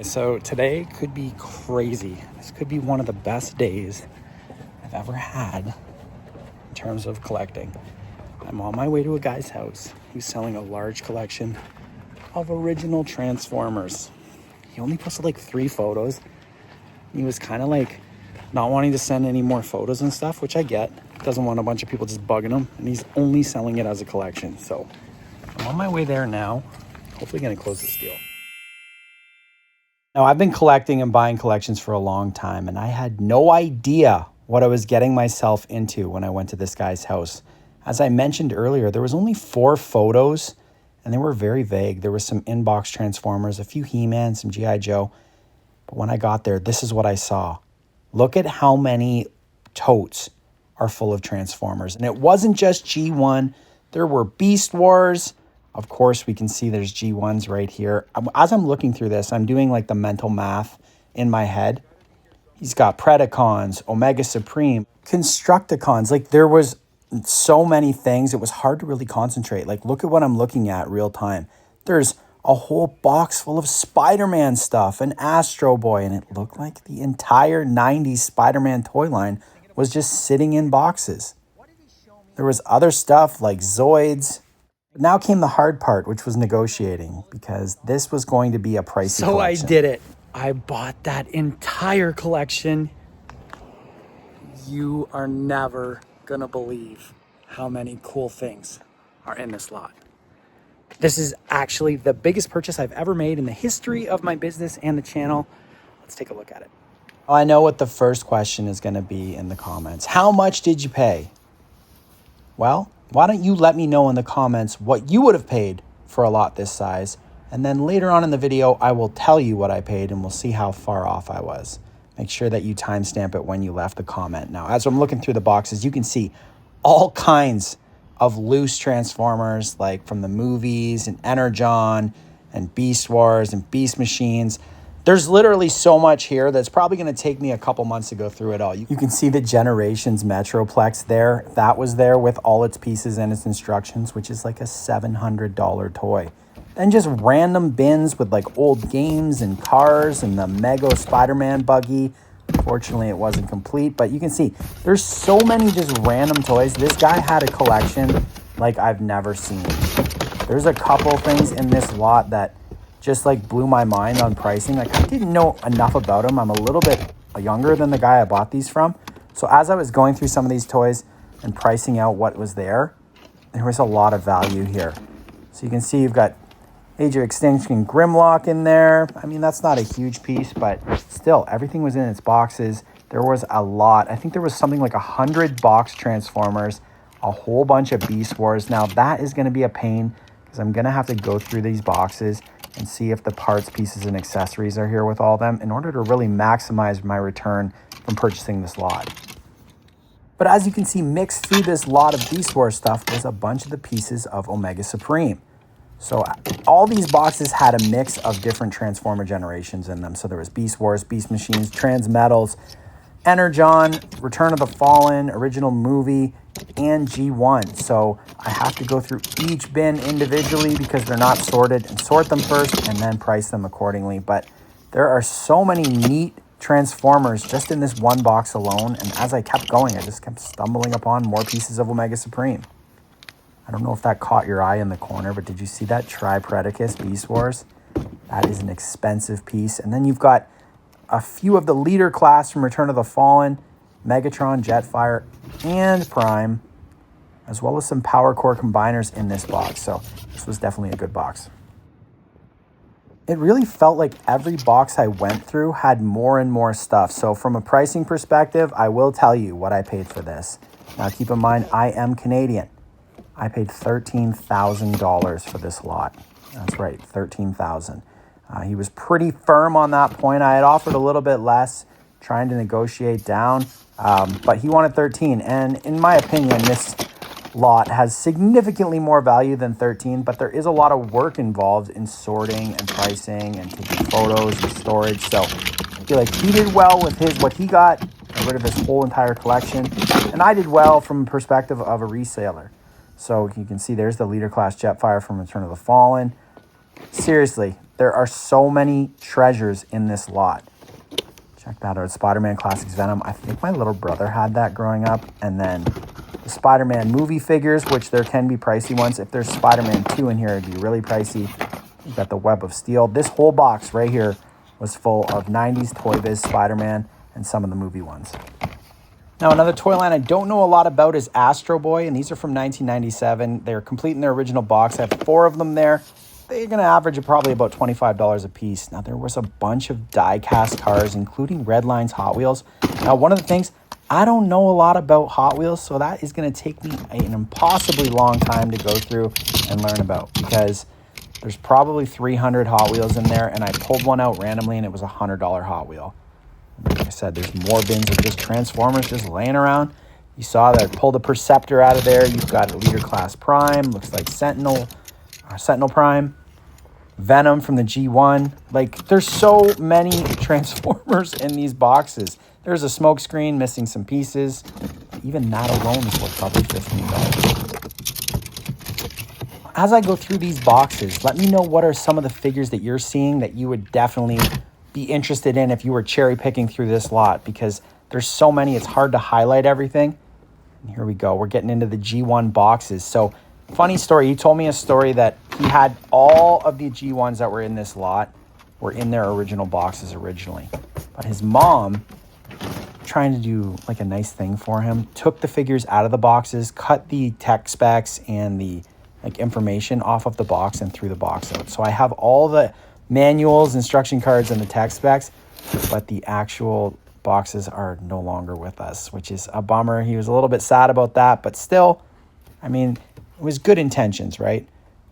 So today could be crazy. This could be one of the best days I've ever had in terms of collecting. I'm on my way to a guy's house who's selling a large collection of original Transformers. He only posted like 3 photos. He was kind of like not wanting to send any more photos and stuff, which I get. Doesn't want a bunch of people just bugging him, and he's only selling it as a collection. So I'm on my way there now. Hopefully gonna close this deal. Now, I've been collecting and buying collections for a long time, and I had no idea what I was getting myself into when I went to this guy's house. As I mentioned earlier, there was only 4 photos, and they were very vague. There was some inbox Transformers, a few He-Man, some G.I. Joe. But when I got there, this is what I saw. Look at how many totes are full of Transformers. And it wasn't just G1. There were Beast Wars. Of course, we can see there's G1s right here. As I'm looking through this, I'm doing like the mental math in my head. He's got Predacons, Omega Supreme, Constructicons. Like there was so many things. It was hard to really concentrate. Like look at what I'm looking at real time. There's a whole box full of Spider-Man stuff, an Astro Boy, and it looked like the entire 90s Spider-Man toy line was just sitting in boxes. There was other stuff like Zoids. But now came the hard part, which was negotiating, because this was going to be a pricey collection. So I did it. I bought that entire collection. You are never gonna believe how many cool things are in this lot. This is actually the biggest purchase I've ever made in the history of my business and the channel. Let's take a look at it. I know what the first question is gonna be in the comments. How much did you pay? Well, why don't you let me know in the comments what you would have paid for a lot this size, and then later on in the video, I will tell you what I paid and we'll see how far off I was. Make sure that you timestamp it when you left the comment. Now, as I'm looking through the boxes, you can see all kinds of loose Transformers, like from the movies and Energon and Beast Wars and Beast Machines. There's literally so much here that's probably going to take me a couple months to go through it all. You can see the Generations Metroplex there. That was there with all its pieces and its instructions, which is like a $700 toy. Then just random bins with like old games and cars and the Mego Spider-Man buggy. Fortunately, it wasn't complete, but you can see there's so many just random toys. This guy had a collection like I've never seen. There's a couple things in this lot that just like blew my mind on pricing. Like I didn't know enough about him. I'm a little bit younger than the guy I bought these from. So as I was going through some of these toys and pricing out what was there was a lot of value here. So you can see you've got Age of Extinction Grimlock in there. I mean, that's not a huge piece, but still everything was in its boxes. There was a lot. I think there was something like 100 box Transformers, a whole bunch of Beast Wars. Now that is going to be a pain because I'm going to have to go through these boxes and see if the parts, pieces, and accessories are here with all of them in order to really maximize my return from purchasing this lot. But as you can see, mixed through this lot of Beast Wars stuff was a bunch of the pieces of Omega Supreme. So all these boxes had a mix of different Transformer generations in them. So there was Beast Wars, Beast Machines, Transmetals, Energon, Return of the Fallen, original movie, and G1. So I have to go through each bin individually because they're not sorted and sort them first and then price them accordingly. But there are so many neat Transformers just in this one box alone. And as I kept going, I just kept stumbling upon more pieces of Omega Supreme. I don't know if that caught your eye in the corner, but did you see that Tripredacus Beast Wars? That is an expensive piece. And then you've got a few of the leader class from Return of the Fallen, Megatron, Jetfire, and Prime, as well as some Power Core combiners in this box. So this was definitely a good box. It really felt like every box I went through had more and more stuff. So from a pricing perspective, I will tell you what I paid for this. Now keep in mind, I am Canadian. I paid $13,000 for this lot. That's right, $13,000. He was pretty firm on that point. I had offered a little bit less, trying to negotiate down, but he wanted 13. And in my opinion, this lot has significantly more value than 13, but there is a lot of work involved in sorting and pricing and taking photos and storage. So I feel like he did well with what he got rid of his whole entire collection, and I did well from the perspective of a reseller. So you can see there's the leader class Jetfire from Return of the Fallen. Seriously, There are so many treasures in this lot. Check that out. Spider-Man Classics Venom. I think my little brother had that growing up. And then the Spider-Man movie figures, which there can be pricey ones. If there's Spider-Man 2 in here, it'd be really pricey. You've got the Web of Steel. This whole box right here was full of 90s Toy Biz Spider-Man and some of the movie ones. Now, another toy line I don't know a lot about is Astro Boy, and these are from 1997. They're complete in their original box. I have 4 of them there. They're going to average probably about $25 a piece. Now, there was a bunch of die-cast cars, including Redline's Hot Wheels. Now, one of the things, I don't know a lot about Hot Wheels, so that is going to take me an impossibly long time to go through and learn about, because there's probably 300 Hot Wheels in there, and I pulled one out randomly, and it was a $100 Hot Wheel. Like I said, there's more bins of just Transformers just laying around. You saw that I pulled the Perceptor out of there. You've got a Leader Class Prime, looks like Sentinel Prime, Venom from the G1. Like, there's so many Transformers in these boxes. There's a smoke screen missing some pieces. Even that alone is worth probably $15. As I go through these boxes, let me know what are some of the figures that you're seeing that you would definitely be interested in if you were cherry picking through this lot, because there's so many, it's hard to highlight everything. And here we go. We're getting into the G1 boxes. So, funny story. He told me a story that he had all of the G1s that were in this lot were in their original boxes originally. But his mom, trying to do like a nice thing for him, took the figures out of the boxes, cut the tech specs and the like information off of the box and threw the box out. So I have all the manuals, instruction cards, and the tech specs, but the actual boxes are no longer with us, which is a bummer. He was a little bit sad about that, but still, I mean, it was good intentions, right?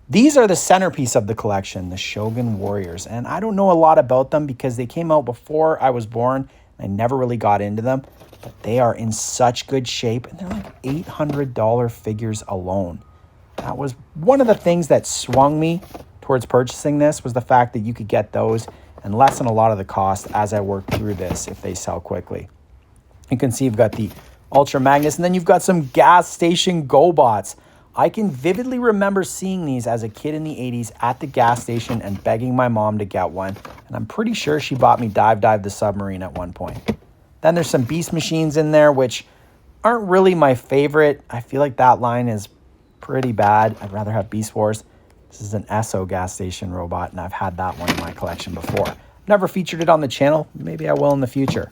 These are the centerpiece of the collection, the Shogun Warriors, and I don't know a lot about them because they came out before I was born. I never really got into them, but they are in such good shape, and they're like $800 figures alone. That was one of the things that swung me towards purchasing this, was the fact that you could get those and lessen a lot of the cost as I work through this if they sell quickly. You can see you've got the Ultra Magnus, and then you've got some gas station GoBots. I can vividly remember seeing these as a kid in the 80s at the gas station and begging my mom to get one. And I'm pretty sure she bought me Dive the Submarine at one point. Then there's some Beast Machines in there, which aren't really my favorite. I feel like that line is pretty bad. I'd rather have Beast Wars. This is an Esso gas station robot, and I've had that one in my collection before. Never featured it on the channel. Maybe I will in the future.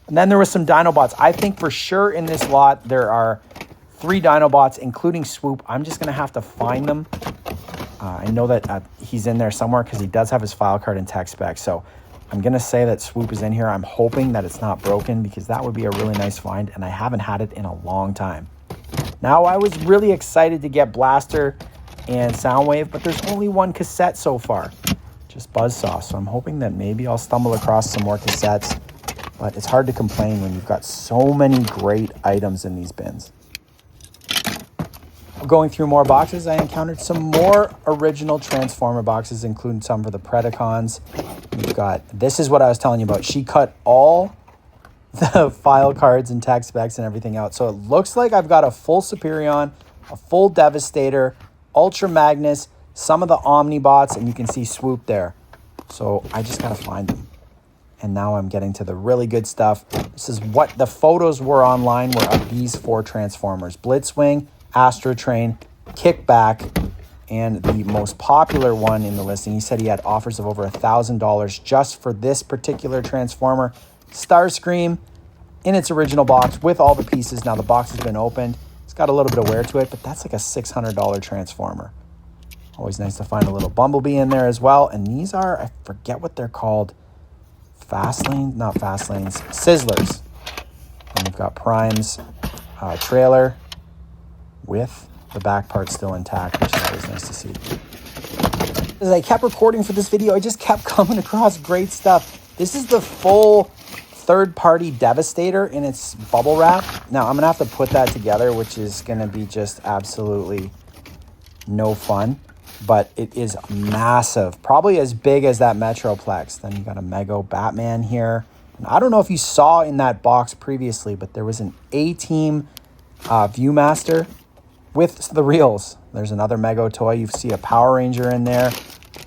And then there was some Dinobots. I think for sure in this lot there are 3 Dinobots, including Swoop. I'm just going to have to find them. I know that he's in there somewhere because he does have his file card and tech spec. So I'm going to say that Swoop is in here. I'm hoping that it's not broken, because that would be a really nice find, and I haven't had it in a long time. Now, I was really excited to get Blaster and Soundwave, but there's only one cassette so far, just Buzzsaw. So I'm hoping that maybe I'll stumble across some more cassettes, but it's hard to complain when you've got so many great items in these bins. Going through more boxes, I encountered some more original Transformer boxes, including some for the Predacons. You've got, this is what I was telling you about. She cut all the file cards and tech specs and everything out. So it looks like I've got a full Superion, a full Devastator, Ultra Magnus, some of the Omnibots, and you can see Swoop there. So I just got to find them. And now I'm getting to the really good stuff. This is what the photos were online were of these 4 Transformers. Blitzwing, Astro Train, Kickback, and the most popular one in the listing. He said he had offers of over $1,000 just for this particular Transformer. Starscream in its original box with all the pieces. Now the box has been opened. It's got a little bit of wear to it, but that's like a $600 Transformer. Always nice to find a little Bumblebee in there as well. And these are, I forget what they're called. Not fast lanes, Sizzlers. And we've got Prime's trailer with the back part still intact, which is always nice to see. As I kept recording for this video, I just kept coming across great stuff. This is the full third-party Devastator in its bubble wrap. Now, I'm going to have to put that together, which is going to be just absolutely no fun. But it is massive, probably as big as that Metroplex. Then you got a Mego Batman here. And I don't know if you saw in that box previously, but there was an A-Team Viewmaster with the reels. There's another Mego toy. You see a Power Ranger in there.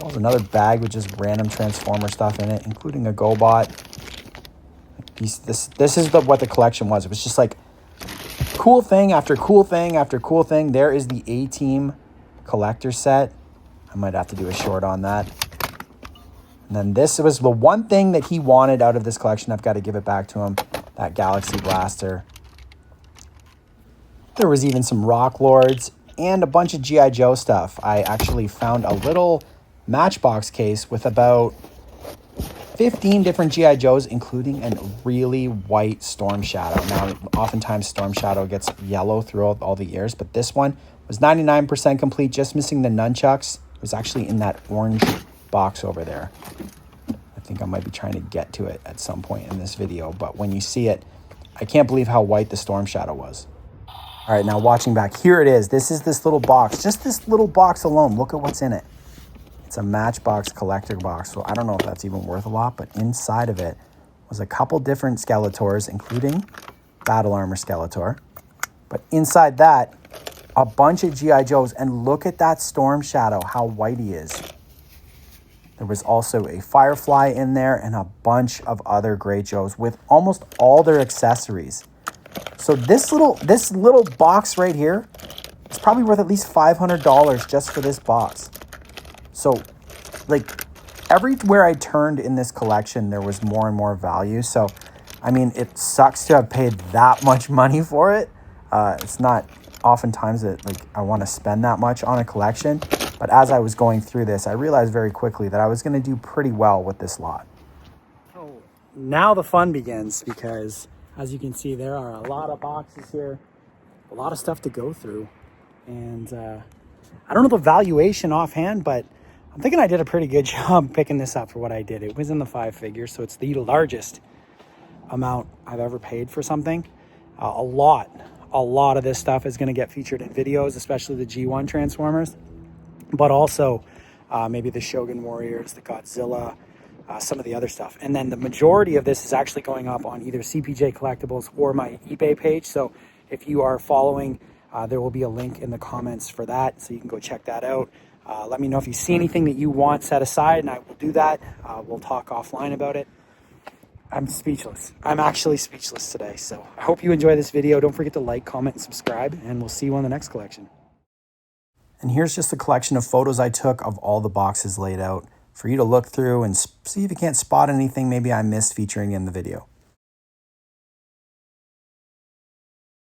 There's another bag with just random Transformer stuff in it, including a GoBot. This is what the collection was. It was just like cool thing after cool thing after cool thing. There is the A-Team collector set. I might have to do a short on that. And then this was the one thing that he wanted out of this collection. I've got to give it back to him. That Galaxy Blaster. There was even some Rock Lords and a bunch of G.I. Joe stuff. I actually found a little Matchbox case with about 15 different G.I. Joes, including a really white Storm Shadow. Now, oftentimes Storm Shadow gets yellow throughout all the years, but this one was 99% complete, just missing the nunchucks. It was actually in that orange box over there. I think I might be trying to get to it at some point in this video, but when you see it, I can't believe how white the Storm Shadow was. All right, now watching back, here it is. This is this little box, just this little box alone. Look at what's in it. It's a Matchbox collector box, so I don't know if that's even worth a lot, but inside of it was a couple different Skeletors, including Battle Armor Skeletor. But inside that, a bunch of G.I. Joes, and look at that Storm Shadow, how white he is. There was also a Firefly in there and a bunch of other Great Joes with almost all their accessories. So this little box right here is probably worth at least $500 just for this box. So, like, everywhere I turned in this collection, there was more and more value. So, I mean, it sucks to have paid that much money for it. It's not oftentimes that, like, I want to spend that much on a collection. But as I was going through this, I realized very quickly that I was going to do pretty well with this lot. So now the fun begins because, as you can see, there are a lot of boxes here, a lot of stuff to go through. And I don't know the valuation offhand, but I'm thinking I did a pretty good job picking this up for what I did. It was in the 5 figures, so it's the largest amount I've ever paid for something. A lot of this stuff is going to get featured in videos, especially the G1 Transformers, but also maybe the Shogun Warriors, the Godzilla, some of the other stuff. And then the majority of this is actually going up on either CPJ Collectibles or my eBay page. So if you are following, there will be a link in the comments for that, so you can go check that out. Let me know if you see anything that you want set aside, and I will do that. We'll talk offline about it. I'm speechless. I'm actually speechless today. So I hope you enjoy this video. Don't forget to like, comment, and subscribe, and we'll see you on the next collection. And here's just a collection of photos I took of all the boxes laid out for you to look through and see if you can't spot anything maybe I missed featuring in the video.